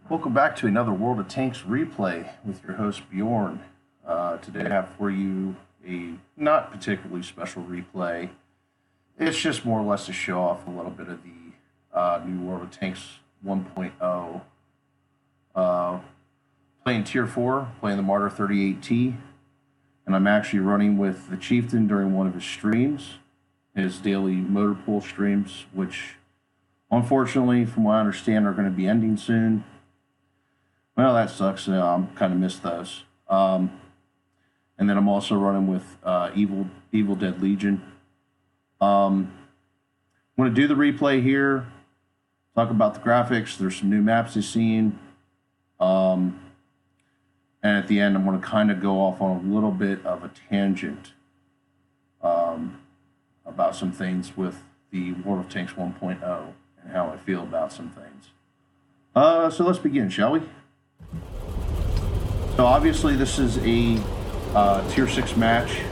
Welcome back to another World of Tanks replay with your host Bjorn. Today I have for you a not particularly special replay. It's just more or less to show off a little bit of the new World of Tanks 1.0. Playing Tier 4, playing the Martyr 38T, and I'm actually running with the Chieftain during one of his streams, his daily motor pool streams, which unfortunately, from what I understand, are going to be ending soon. Well, that sucks. I'm kind of missed those. And then I'm also running with Evil Dead Legion. I'm going to do the replay here, talk about the graphics. There's some new maps I've seen. And at the end, I'm going to kind of go off on a little bit of a tangent about some things with the World of Tanks 1.0 and how I feel about some things. So let's begin, shall we? So obviously this is a Tier 6 match,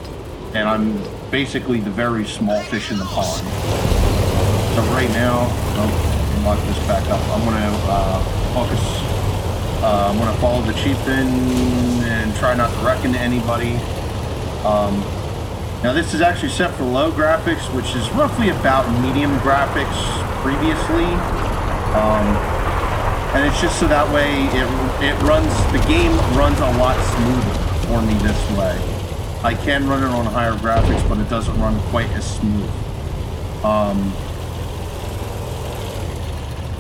and I'm basically the very small fish in the pond. So right now, lock this back up. I'm going to focus. I'm going to follow the Chieftain and try not to wreck into anybody. Now this is actually set for low graphics, which is roughly about medium graphics previously. And it's just so that way the game runs a lot smoother for me this way. I can run it on higher graphics, but it doesn't run quite as smooth.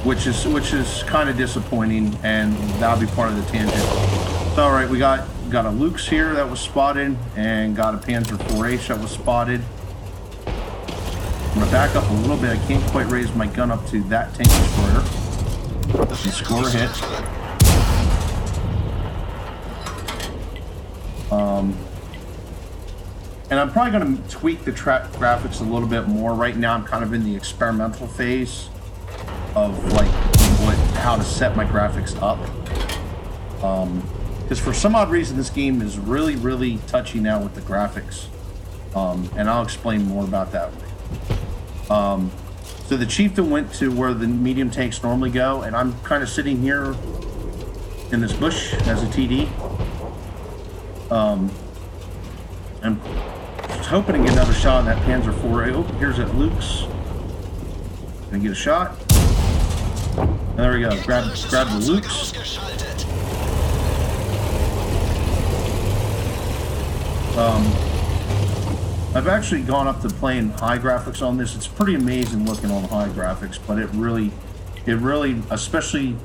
Which is kind of disappointing, and that'll be part of the tangent. So, all right, we got a Luke's here that was spotted, and got a Panzer 4H that was spotted. I'm gonna back up a little bit. I can't quite raise my gun up to that tank destroyer. And score a hit. And I'm probably going to tweak the graphics a little bit more. Right now, I'm kind of in the experimental phase of like how to set my graphics up. Because for some odd reason, this game is really, really touchy now with the graphics. And I'll explain more about that later. So the Chieftain went to where the medium tanks normally go, and I'm kind of sitting here in this bush as a TD. I'm just hoping to get another shot on that Panzer 4A. Oh, here's that Luke's. Gonna get a shot. There we go. Grab the Luke's. I've actually gone up to playing high graphics on this. It's pretty amazing looking on high graphics, but it really, especially,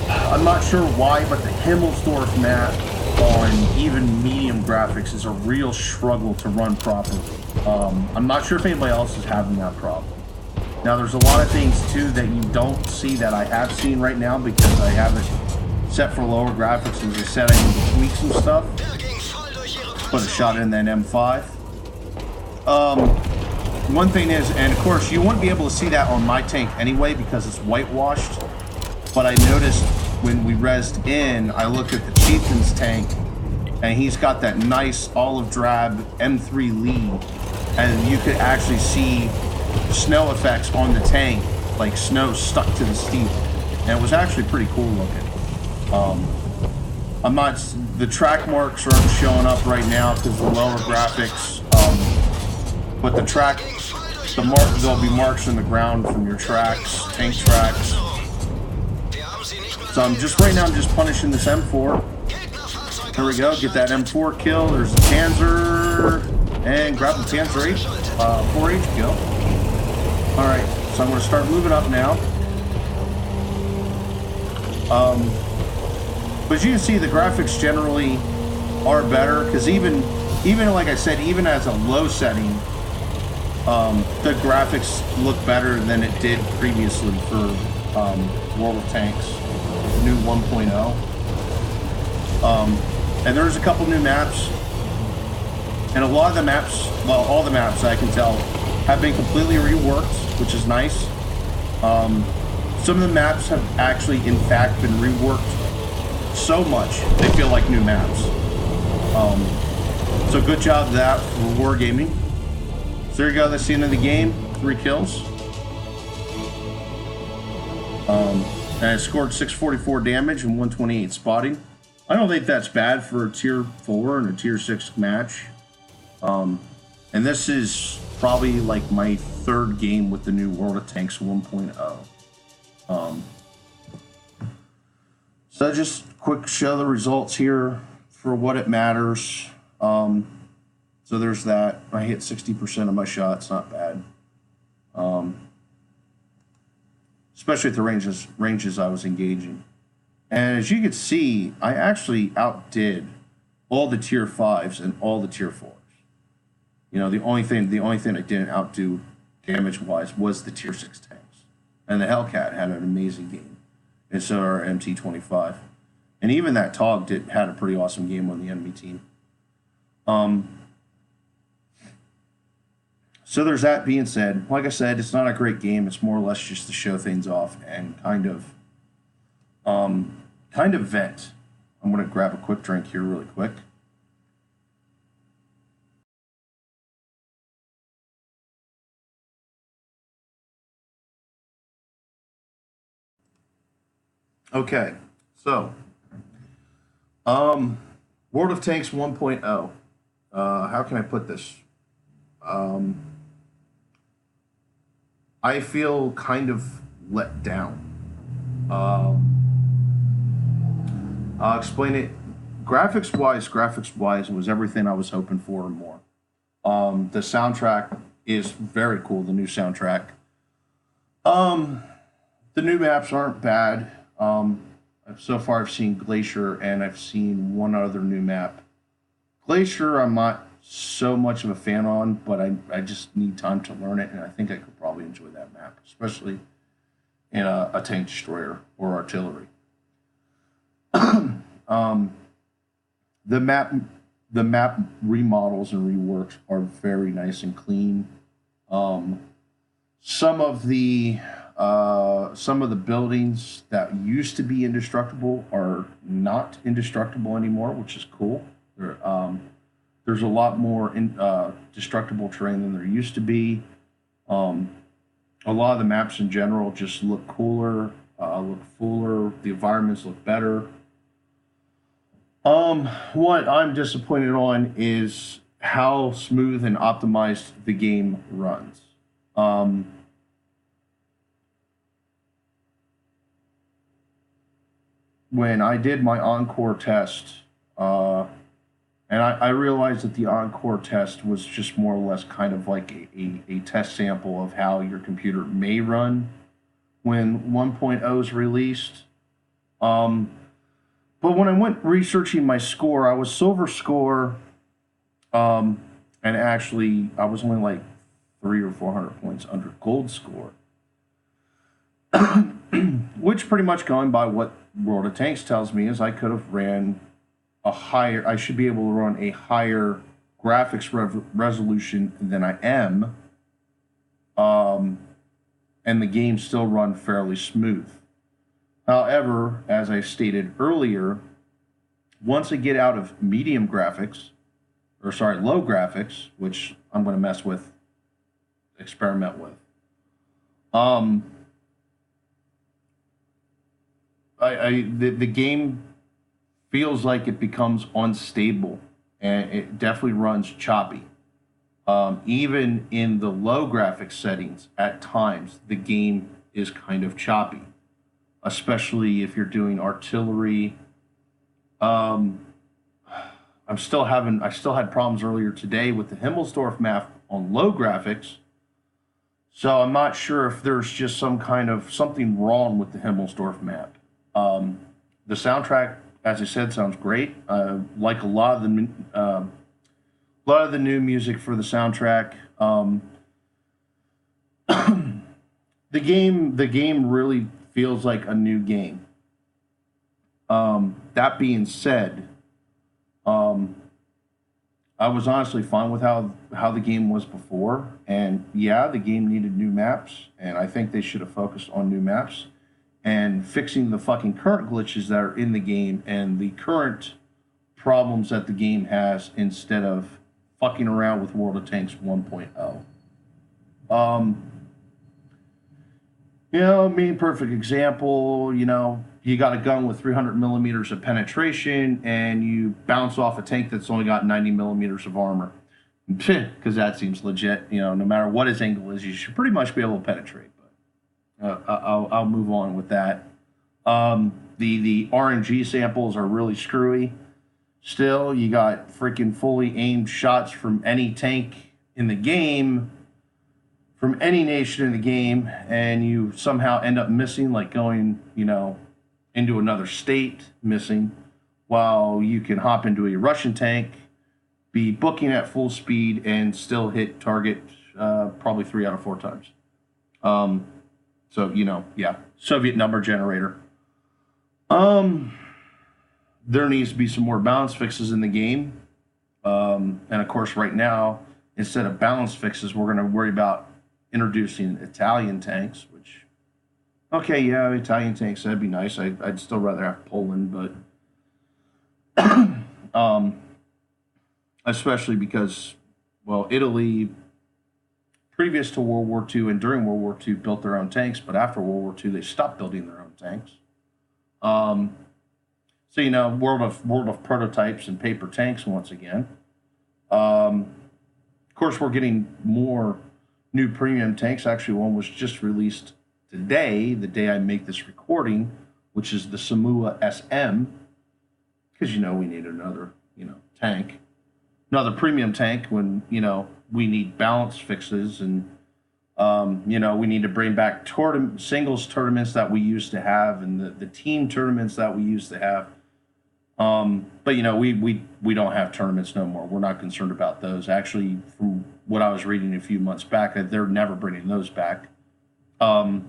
I'm not sure why, but the Himmelsdorf map on even medium graphics is a real struggle to run properly. I'm not sure if anybody else is having that problem. Now, there's a lot of things, too, that you don't see that I have seen right now because I have it set for lower graphics, and as I said, I need to tweak some stuff. Put a shot in that M5. One thing is, and of course you wouldn't be able to see that on my tank anyway because it's whitewashed, but I noticed when we rezzed in, I looked at the Chieftain's tank, and he's got that nice olive drab M3 lead, and you could actually see snow effects on the tank, like snow stuck to the steel, and it was actually pretty cool looking. The track marks aren't showing up right now because of the lower graphics. But there'll be marks in the ground from your tracks, tank tracks. So I'm just punishing this M4. There we go, get that M4 kill. There's the Panzer, and grab the Panzer 4H kill. All right, so I'm going to start moving up now. But as you can see, the graphics generally are better because even like I said, even as a low setting, the graphics look better than it did previously for World of Tanks new 1.0. And there's a couple new maps, and a lot of the maps, well, all the maps I can tell, have been completely reworked, which is nice. Some of the maps have actually, in fact, been reworked so much they feel like new maps. So good job of that for Wargaming. So there you go, that's the end of the game. 3 kills. And it scored 644 damage and 128 spotting. I don't think that's bad for a tier 4 and a tier 6 match. And this is probably like my third game with the new World of Tanks 1.0. So just quick show the results here for what it matters. So there's that. I hit 60% of my shots, not bad. Especially at the ranges I was engaging. And as you can see, I actually outdid all the tier 5s and all the tier 4s. You know, the only thing I didn't outdo damage-wise was the tier 6 tanks. And the Hellcat had an amazing game. And so our MT-25. And even that TOG had a pretty awesome game on the enemy team. So there's that being said. Like I said, it's not a great game. It's more or less just to show things off and kind of vent. I'm going to grab a quick drink here really quick. Okay, so World of Tanks 1.0. How can I put this? I feel kind of let down. I'll explain it. Graphics-wise, it was everything I was hoping for and more. The soundtrack is very cool, the new soundtrack. The new maps aren't bad. So far I've seen Glacier and I've seen one other new map. Glacier I'm not so much of a fan on, but I just need time to learn it, and I think I could probably enjoy that map, especially in a tank destroyer or artillery. The map remodels and reworks are very nice and clean. Some of the buildings that used to be indestructible are not indestructible anymore, which is cool. There's a lot more destructible terrain than there used to be. A lot of the maps in general just look cooler, look fuller. The environments look better. What I'm disappointed on is how smooth and optimized the game runs. When I did my Encore test, and I realized that the Encore test was just more or less kind of like a test sample of how your computer may run when 1.0 is released. But when I went researching my score, I was silver score, and actually I was only like 300 or 400 points under gold score, which pretty much going by what World of Tanks tells me is I could have ran I should be able to run a higher graphics resolution than I am, and the game still run fairly smooth. However, as I stated earlier, once I get out of medium graphics, low graphics, which I'm going to experiment with, the game feels like it becomes unstable, and it definitely runs choppy. Even in the low graphics settings, at times the game is kind of choppy, especially if you're doing artillery. I still had problems earlier today with the Himmelsdorf map on low graphics. So I'm not sure if there's just something wrong with the Himmelsdorf map. The soundtrack, as I said, sounds great. Like a lot of the new music for the soundtrack. The game really feels like a new game. That being said, I was honestly fine with how the game was before, and yeah, the game needed new maps, and I think they should have focused on new maps and fixing the fucking current glitches that are in the game and the current problems that the game has instead of fucking around with World of Tanks 1.0. You know, I mean, perfect example, you know, you got a gun with 300 millimeters of penetration and you bounce off a tank that's only got 90 millimeters of armor. Because that seems legit. You know, no matter what his angle is, you should pretty much be able to penetrate. But I'll move on with that. The RNG samples are really screwy. Still, you got freaking fully aimed shots from any tank in the game, from any nation in the game, and you somehow end up missing, like going, you know, into another state missing, while you can hop into a Russian tank, be booking at full speed, and still hit target probably 3 out of 4 times. So, you know, yeah, Soviet number generator. There needs to be some more balance fixes in the game. And of course, right now, instead of balance fixes, we're going to worry about introducing Italian tanks, which, okay, yeah, Italian tanks, that'd be nice. I'd still rather have Poland, but especially because, well, Italy, previous to World War II and during World War II, built their own tanks, but after World War II, they stopped building their own tanks. So, you know, world of prototypes and paper tanks once again. Of course, we're getting more new premium tanks. Actually, one was just released today, the day I make this recording, which is the Samua SM, because, you know, we need another, you know, tank, another premium tank when, you know, we need balance fixes and, you know, we need to bring back singles tournaments that we used to have and the team tournaments that we used to have. But, you know, we don't have tournaments no more. We're not concerned about those. Actually, from what I was reading a few months back, they're never bringing those back. They're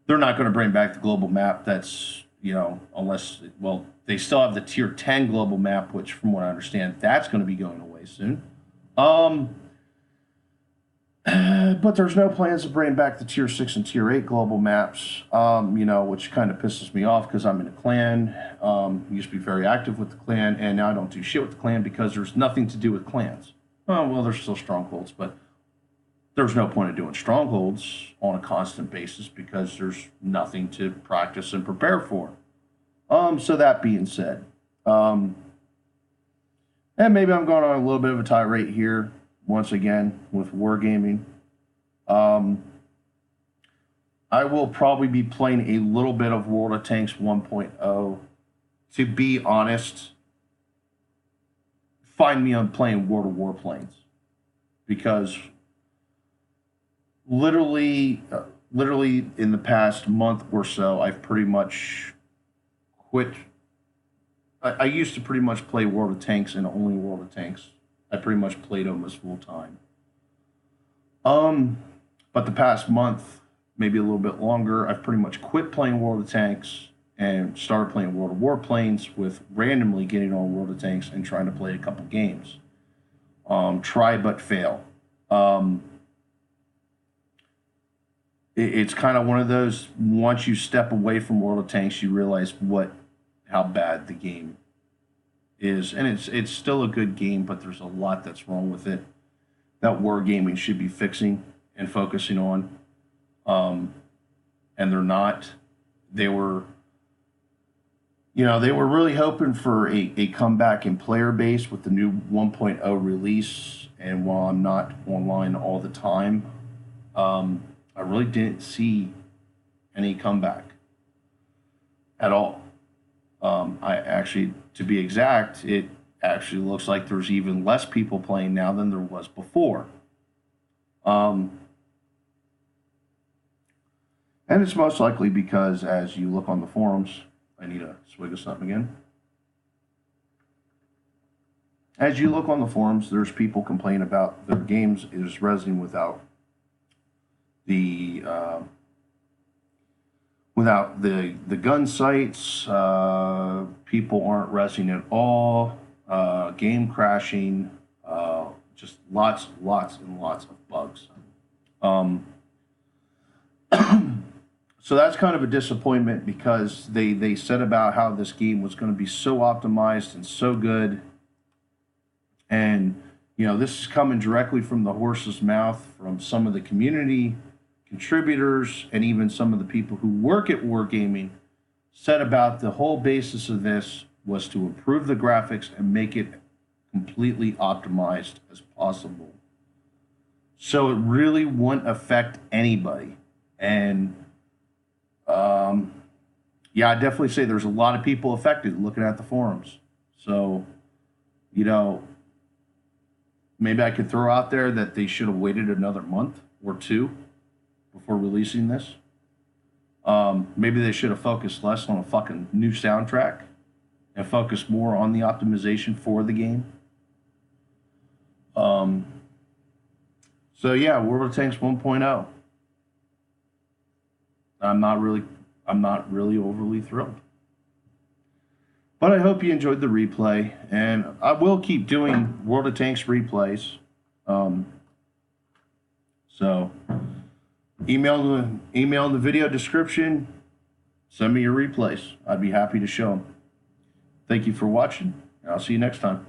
not going to bring back the global map. That's, you know, unless, well, they still have the tier 10 global map, which from what I understand, that's going to be going away soon. But there's no plans to bring back the tier 6 and tier 8 global maps, you know, which kind of pisses me off because I'm in a clan. Used to be very active with the clan, and now I don't do shit with the clan because there's nothing to do with clans. Oh, well, there's still strongholds, but there's no point in doing strongholds on a constant basis because there's nothing to practice and prepare for. So that being said, and maybe I'm going on a little bit of a tirade here once again with wargaming. I will probably be playing a little bit of World of Tanks 1.0. To be honest, find me on playing World of Warplanes because literally in the past month or so, I've pretty much quit. I used to pretty much play World of Tanks and only World of Tanks. I pretty much played almost full time. But the past month, maybe a little bit longer, I've pretty much quit playing World of Tanks and started playing World of Warplanes with randomly getting on World of Tanks and trying to play a couple games. Try but fail. It's kind of one of those, once you step away from World of Tanks, you realize how bad the game is. And it's still a good game, but there's a lot that's wrong with it that wargaming should be fixing and focusing on. And they're not. They were really hoping for a comeback in player base with the new 1.0 release. And while I'm not online all the time, I really didn't see any comeback at all. I actually, to be exact, it actually looks like there's even less people playing now than there was before. And it's most likely because as you look on the forums, I need a swig of something again. As you look on the forums, there's people complaining about their games is rezzing without the gun sights. People aren't rezzing at all. Game crashing. Just lots and lots of bugs. So that's kind of a disappointment because they said about how this game was going to be so optimized and so good. And, you know, this is coming directly from the horse's mouth from some of the community, contributors and even some of the people who work at Wargaming said about the whole basis of this was to improve the graphics and make it completely optimized as possible. So it really wouldn't affect anybody. And yeah, I definitely say there's a lot of people affected looking at the forums. So, you know, maybe I could throw out there that they should have waited another month or two before releasing this. Maybe they should have focused less on a fucking new soundtrack and focused more on the optimization for the game. So yeah, World of Tanks 1.0. I'm not really overly thrilled. But I hope you enjoyed the replay, and I will keep doing World of Tanks replays. So email in the video description. Send me your replays. I'd be happy to show them. Thank you for watching, and I'll see you next time.